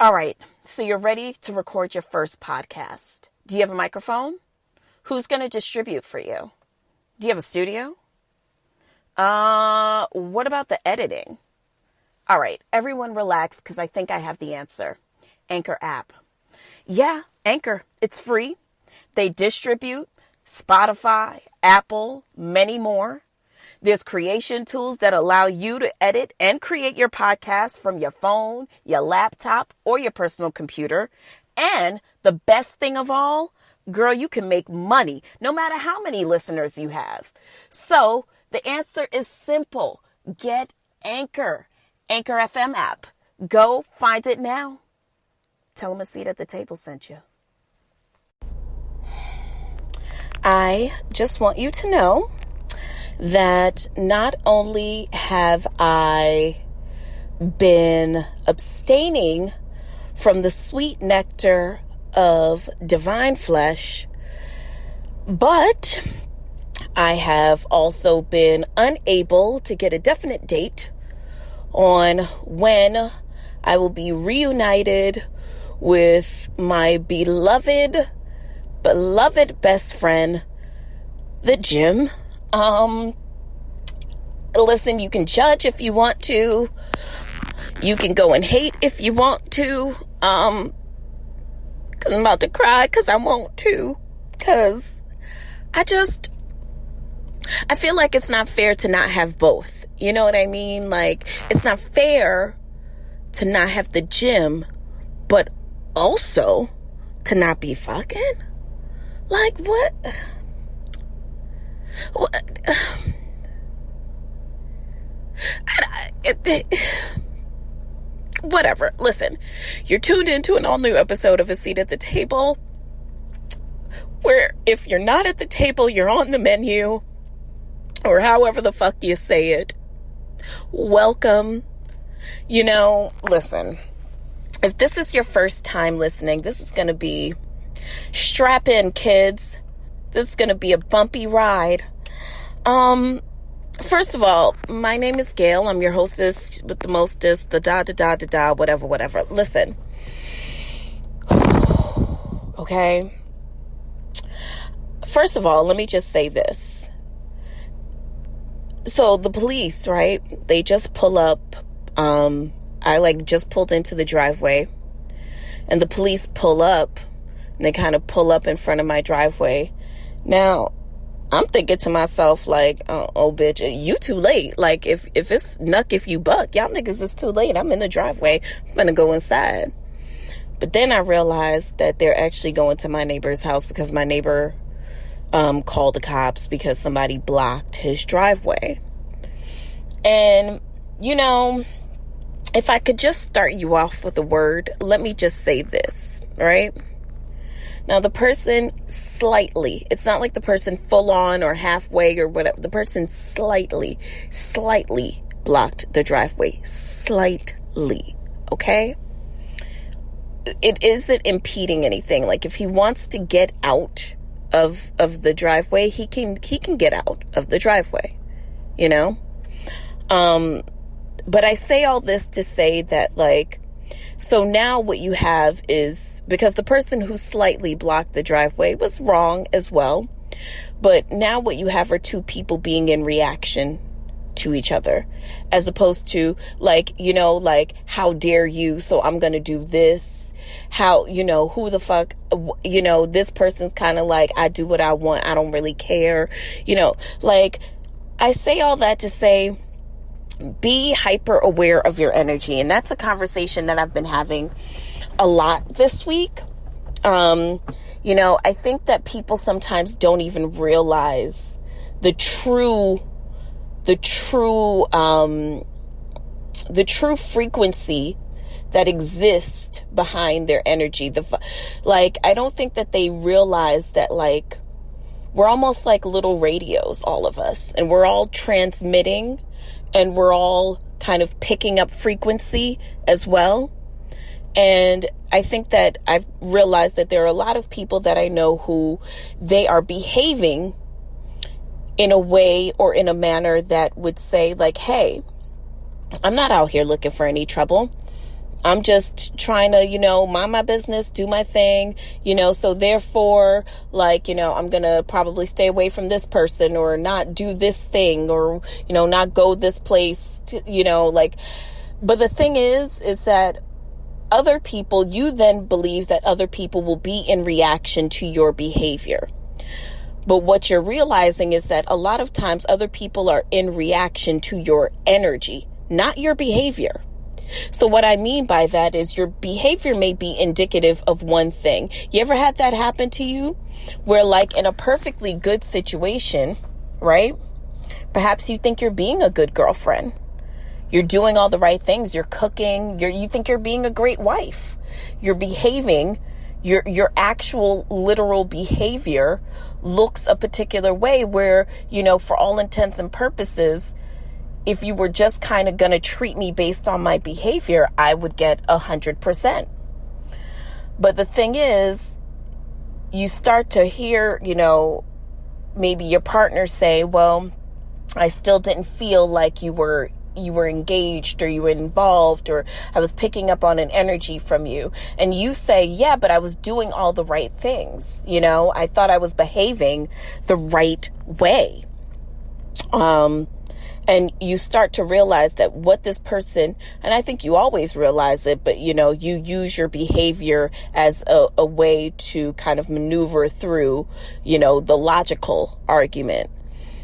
All right, so you're ready to record your first podcast. Do you have a microphone? Who's going to distribute for you? Do you have a studio? What about the editing? All right, everyone relax because I think I have the answer. Anchor app. Yeah, Anchor. It's free. They distribute Spotify, Apple, many more. There's creation tools that allow you to edit and create your podcast from your phone, your laptop, or your personal computer. And the best thing of all, girl, you can make money no matter how many listeners you have. So the answer is simple. Get Anchor. Anchor FM app. Go find it now. Tell them a seat at the table sent you. I just want you to know that not only have I been abstaining from the sweet nectar of divine flesh, but I have also been unable to get a definite date on when I will be reunited with my beloved best friend, the gym. Listen, you can judge if you want to. You can go and hate if you want to. Cause I'm about to cry cause I want to. Cause I feel like it's not fair to not have both. You know what I mean? Like, it's not fair to not have the gym, but also to not be fucking. Like, what? Whatever. Listen, you're tuned into an all-new episode of A Seat at the Table, where if you're not at the table, you're on the menu, or however the fuck you say it. Welcome. You know, listen, if this is your first time listening, this is going to be strap in, kids. This is going to be a bumpy ride. First of all, my name is Gail. I'm your hostess with the mostest, whatever. Listen. Okay. First of all, let me just say this. So the police, right? They just pull up. I just pulled into the driveway, and the police pull up, and they kind of pull up in front of my driveway. Now, I'm thinking to myself, like, oh, bitch, you too late. Like, if it's nuck if you buck, y'all niggas is too late. I'm in the driveway. I'm gonna go inside. But then I realized that they're actually going to my neighbor's house because my neighbor called the cops because somebody blocked his driveway. And, you know, if I could just start you off with a word, let me just say this, right? Now, the person slightly, it's not like the person full on or halfway or whatever. The person slightly blocked the driveway. Slightly, okay? It isn't impeding anything. Like, if he wants to get out of the driveway, he can get out of the driveway, you know? But I say all this to say that, like, so now what you have is, because the person who slightly blocked the driveway was wrong as well, but now what you have are two people being in reaction to each other, as opposed to, like, you know, like, how dare you, so I'm gonna do this, how, you know, who the fuck, you know, this person's kind of like, I do what I want, I don't really care, you know, like, I say all that to say, be hyper aware of your energy. And that's a conversation that I've been having a lot this week. You know, I think that people sometimes don't even realize the true frequency that exists behind their energy. I don't think that they realize that, like, we're almost like little radios, all of us, and we're all transmitting, and we're all kind of picking up frequency as well. And I think that I've realized that there are a lot of people that I know who they are behaving in a way or in a manner that would say, like, hey, I'm not out here looking for any trouble. I'm just trying to, mind my business, do my thing, so therefore, I'm going to probably stay away from this person or not do this thing or, not go this place, but the thing is that other people, you then believe that other people will be in reaction to your behavior. But what you're realizing is that a lot of times other people are in reaction to your energy, not your behavior. So what I mean by that is your behavior may be indicative of one thing. You ever had that happen to you? Where in a perfectly good situation, right? Perhaps you think you're being a good girlfriend. You're doing all the right things. You're cooking. You think you're being a great wife. You're behaving. Your actual literal behavior looks a particular way where, for all intents and purposes, if you were just kind of going to treat me based on my behavior, I would get 100%. But the thing is, you start to hear, maybe your partner say, well, I still didn't feel like you were engaged or you were involved, or I was picking up on an energy from you. And you say, yeah, but I was doing all the right things. I thought I was behaving the right way. And you start to realize that what this person, and I think you always realize it, but you use your behavior as a way to kind of maneuver through, the logical argument.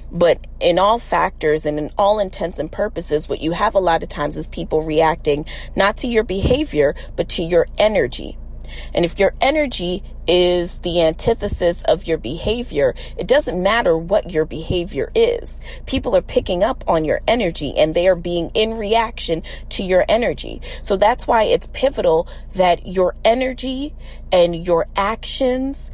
But in all factors and in all intents and purposes, what you have a lot of times is people reacting not to your behavior, but to your energy. And if your energy is the antithesis of your behavior, it doesn't matter what your behavior is. People are picking up on your energy and they are being in reaction to your energy. So that's why it's pivotal that your energy and your actions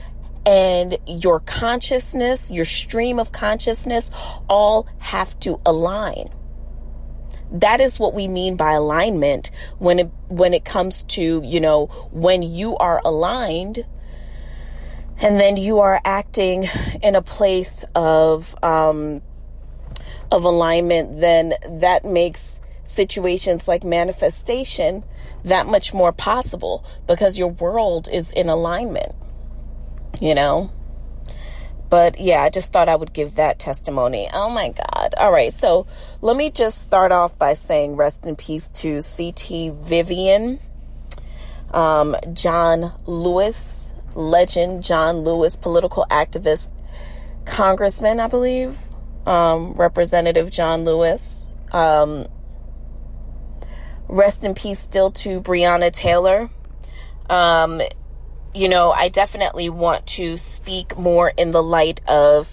and your consciousness, your stream of consciousness, all have to align. That is what we mean by alignment when it comes to, when you are aligned and then you are acting in a place of alignment, then that makes situations like manifestation that much more possible because your world is in alignment, But yeah, I just thought I would give that testimony. Oh my God. All right. So let me just start off by saying rest in peace to C.T. Vivian, John Lewis, legend, John Lewis, political activist, congressman, I believe, Representative John Lewis. Rest in peace still to Breonna Taylor. I definitely want to speak more in the light of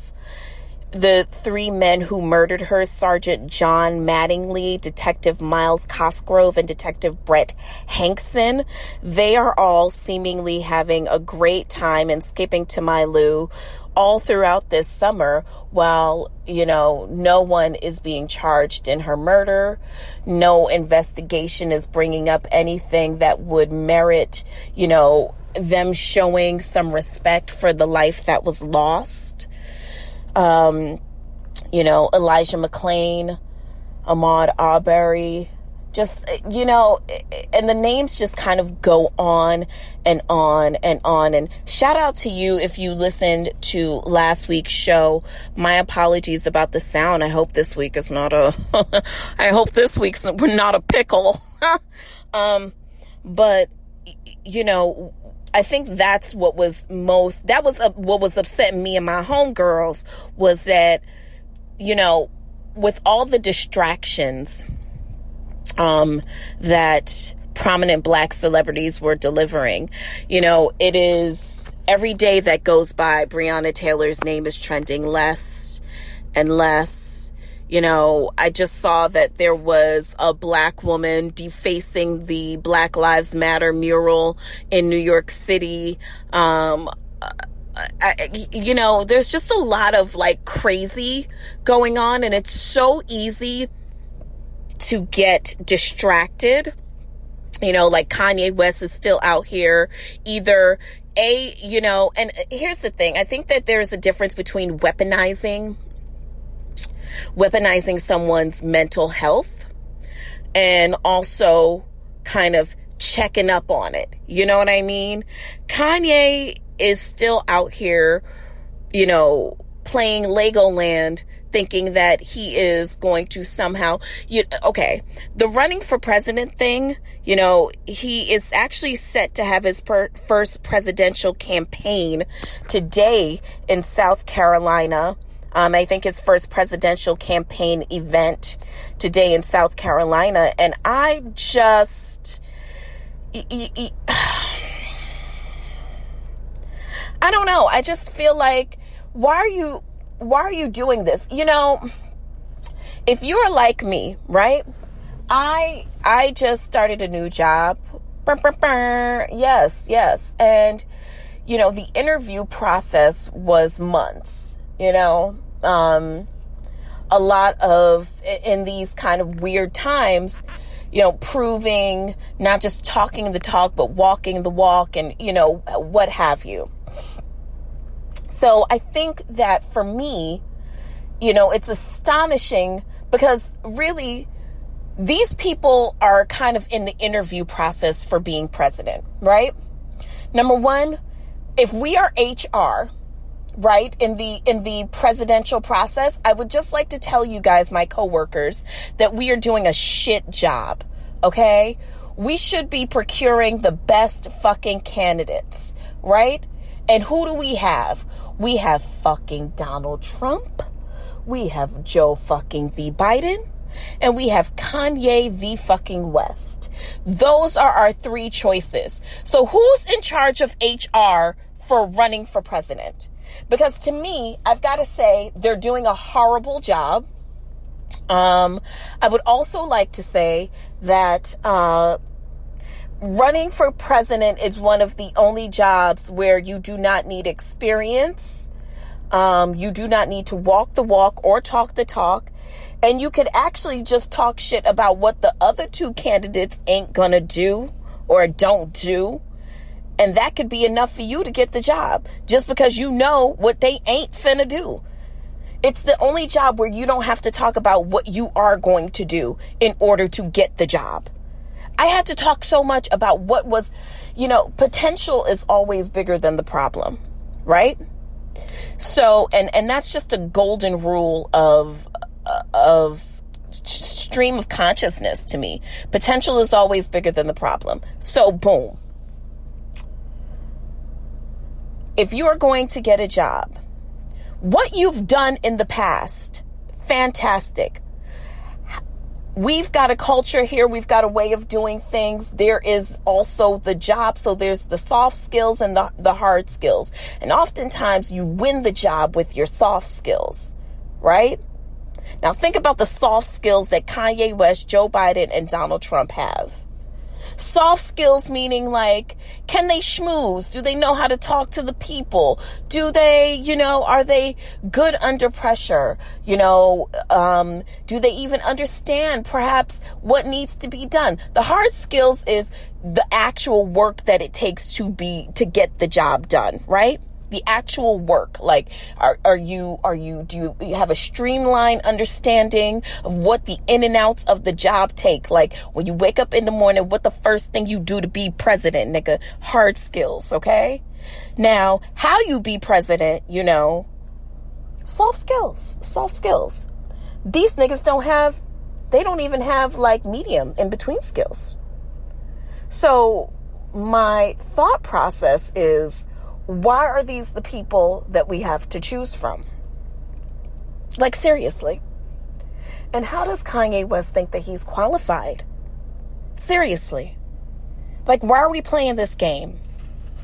the three men who murdered her: Sergeant John Mattingly, Detective Miles Cosgrove, and Detective Brett Hankson. They are all seemingly having a great time and skipping to my loo all throughout this summer while, no one is being charged in her murder. No investigation is bringing up anything that would merit, them showing some respect for the life that was lost. Elijah McClain, Ahmaud Arbery, just, and the names just kind of go on and on and on. And shout out to you if you listened to last week's show. My apologies about the sound. I hope this week is not I hope this week's not a pickle. But, I think that's what was what was upsetting me and my homegirls was that, with all the distractions that prominent Black celebrities were delivering, it is every day that goes by, Breonna Taylor's name is trending less and less. I just saw that there was a Black woman defacing the Black Lives Matter mural in New York City. There's just a lot of crazy going on, and it's so easy to get distracted. Kanye West is still out here and here's the thing. I think that there's a difference between weaponizing someone's mental health and also kind of checking up on it. You know what I mean? Kanye is still out here, playing Legoland, thinking that he is going to somehow, the running for president thing, he is actually set to have his first presidential campaign today in South Carolina. I think his first presidential campaign event today in South Carolina. And I just, I don't know. I just feel like, why are you doing this? If you're like me, right? I just started a new job. Yes. And, the interview process was months, a lot of, in these kind of weird times, proving, not just talking the talk, but walking the walk and, what have you. So I think that for me, it's astonishing because really these people are kind of in the interview process for being president, right? Number one, if we are HR, right, in the presidential process, I would just like to tell you guys, my coworkers, that we are doing a shit job, okay? We should be procuring the best fucking candidates, right? And who do we have? We have fucking Donald Trump. We have Joe fucking the Biden. And we have Kanye the fucking West. Those are our three choices. So who's in charge of HR for running for president? Because to me, I've got to say, they're doing a horrible job. I would also like to say that running for president is one of the only jobs where you do not need experience. You do not need to walk the walk or talk the talk. And you could actually just talk shit about what the other two candidates ain't gonna do or don't do. And that could be enough for you to get the job just because you know what they ain't finna do. It's the only job where you don't have to talk about what you are going to do in order to get the job. I had to talk so much about what was, potential is always bigger than the problem, right? So, and that's just a golden rule of stream of consciousness to me. Potential is always bigger than the problem. So, boom. If you are going to get a job, what you've done in the past, fantastic. We've got a culture here. We've got a way of doing things. There is also the job. So there's the soft skills and the hard skills. And oftentimes you win the job with your soft skills, right? Now think about the soft skills that Kanye West, Joe Biden, and Donald Trump have. Soft skills meaning like, can they schmooze? Do they know how to talk to the people? Do they, are they good under pressure? Do they even understand perhaps what needs to be done? The hard skills is the actual work that it takes to get the job done, right? The actual work. Like, do you have a streamlined understanding of what the in and outs of the job take? Like, when you wake up in the morning, what the first thing you do to be president, nigga? Hard skills, okay? Now, how you be president, soft skills. These niggas don't even have like medium in between skills. So my thought process is, why are these the people that we have to choose from? Like, seriously. And how does Kanye West think that he's qualified? Seriously. Like, why are we playing this game?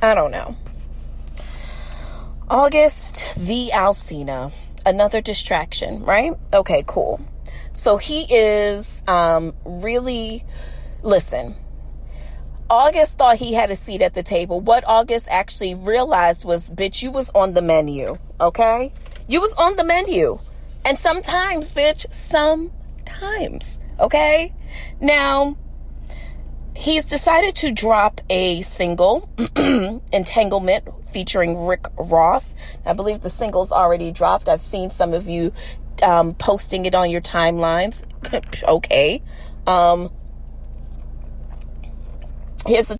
I don't know. August the Alsina. Another distraction, right? Okay, cool. So he is really... Listen. August thought he had a seat at the table. What August actually realized was, bitch, you was on the menu, okay? You was on the menu. And sometimes, bitch, okay? Now, he's decided to drop a single, Entanglement, featuring Rick Ross. I believe the single's already dropped. I've seen some of you posting it on your timelines. Okay. Here's the